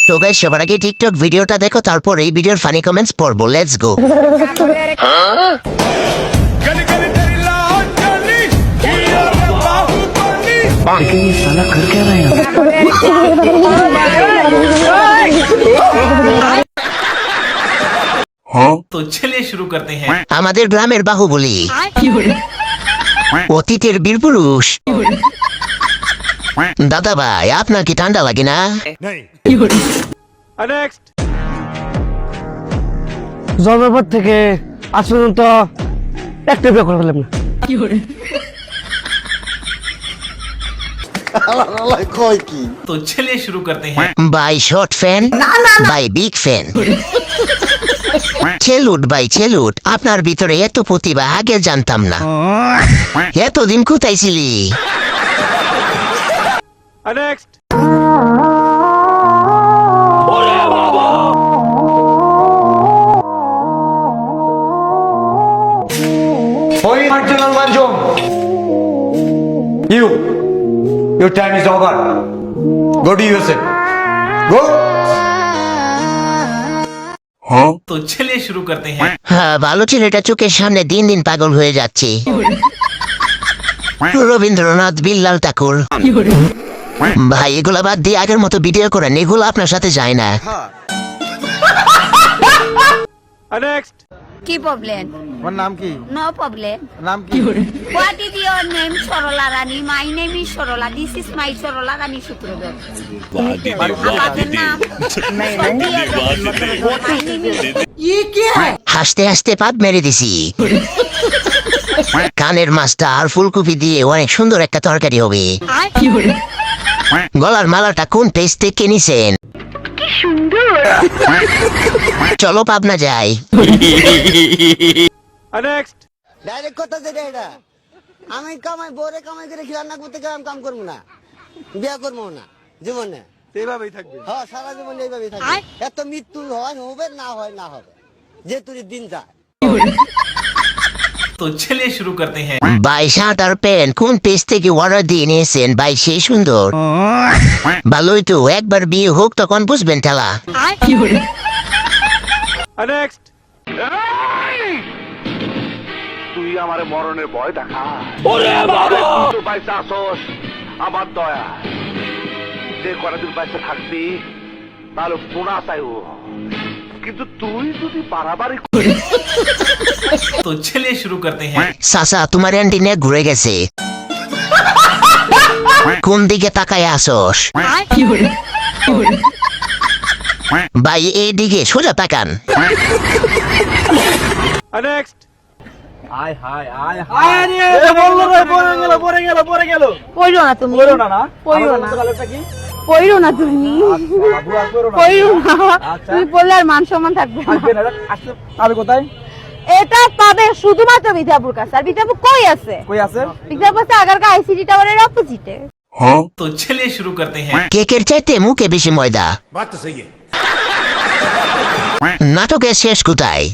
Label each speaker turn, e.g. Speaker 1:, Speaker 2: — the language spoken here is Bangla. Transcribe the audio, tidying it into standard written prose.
Speaker 1: তো গাইস সবার আগে টিকটক ভিডিওটা দেখো, তারপর এই ভিডিওর ফানি কমেন্টস পড়বো। Let's go.
Speaker 2: तो चलिए शुरू करते हैं।
Speaker 1: আমাদের গ্রামের বাহুবলী, অতীতের বীরপুরুষ। দাদা ভাই, আপনার কি ঠান্ডা লাগে না?
Speaker 3: জন্মের পর থেকে আজ পর্যন্ত একটা বিয়ে করে ফেললাম না।
Speaker 2: तो चलिए शुरू करते हैं।
Speaker 1: Bye short fan, bye big fan. Salute ভাই ছেলুট, আপনার ভিতরে এত প্রতিভা আগে জানতাম না। এতদিন কোথায় ছিলি?
Speaker 4: Oi, Marginal Manjong! Your time is over. Go to USA. Go!
Speaker 2: तो चलिए शुरू करते हैं।
Speaker 1: হ্যাঁ, ভালো ছেলেটা চোখের সামনে দিন দিন পাগল হয়ে যাচ্ছে। রবীন্দ্রনাথ, বিল্লাল ঠাকুর। ভাই এগুলা বাদ দিয়ে আগের মতো ভিডিও করেন, এগুলো আপনার সাথে যায় না।
Speaker 5: কি প্রবলেম?
Speaker 6: তোমার নাম কি?
Speaker 5: No problem.
Speaker 6: নাম কি?
Speaker 5: What is your name? Sarala Rani. My name is Sarala. This is my Sarala Rani Sutradhar. আপনাদের নাম?
Speaker 1: হাসতে হাসতে পাত মেরে দিছি। কানের মাছটা আর ফুলকপি দিয়ে অনেক সুন্দর একটা তরকারি হবে। গলার মালাটা কোন পেজ থেকে নিছেন? চলো পাবনা যাই।
Speaker 3: ডাইরেক্ট কথা যেটা এটা, আমি কামাই বরে কামাই করে রান্না করতে গেলে আমি কাম করবো না, বিয়া করবো না জীবনে।
Speaker 6: এইভাবেই থাকবে।
Speaker 3: হ্যাঁ, সারা জীবন এইভাবেই থাকবে। এত মৃত্যু হয় হবে, না হয় না হবে, যে তুই দিন যায়।
Speaker 2: तो चलिए शुरू करते हैं।
Speaker 1: ভাই শার্ট আর প্যান্ট কোন পেজ থেকে অর্ডার দিয়ে নিয়েছেন? ভাই সেই সুন্দর। ভালোই তো, একবার বিয়ে হোক তখন বুঝবেন ঠেলা।
Speaker 7: তুই আমার মরণের ভয় দেখা পয়সা আসস আমার দয়া যে করাদিন পয়সা থাকবি তাহলে পোনা চাইব, কিন্তু তুই যদি বাড়াবাড়ি।
Speaker 2: तो चलिए शुरू करते हैं।
Speaker 1: চাচা, তোমার অ্যান্টিনা ঘুরে গেছে। কোন দিকে তাকায় আসস? ভাই এইদিকে সোজা তাকান।
Speaker 5: পড়ো না তুমি। পড়ো না। পড়ো না তুমি। পড়ো না। তুমি পড়লে আর মান সম্মান থাকবে না।
Speaker 6: কোথায়?
Speaker 5: এটা পাবে শুধুমাত্র বিদ্যাপুর কাছে। আর বিদ্যাপুর কই আছে?
Speaker 6: কই আছে?
Speaker 5: বিদ্যাপুর আছে আগারকা আইসিটি টাওয়ারের অপোজিটে।
Speaker 2: तो चलिए शुरू करते हैं।
Speaker 1: কেকের চাইতে মুখে বেশি ময়দা। নাটকের শেষ কোথায়?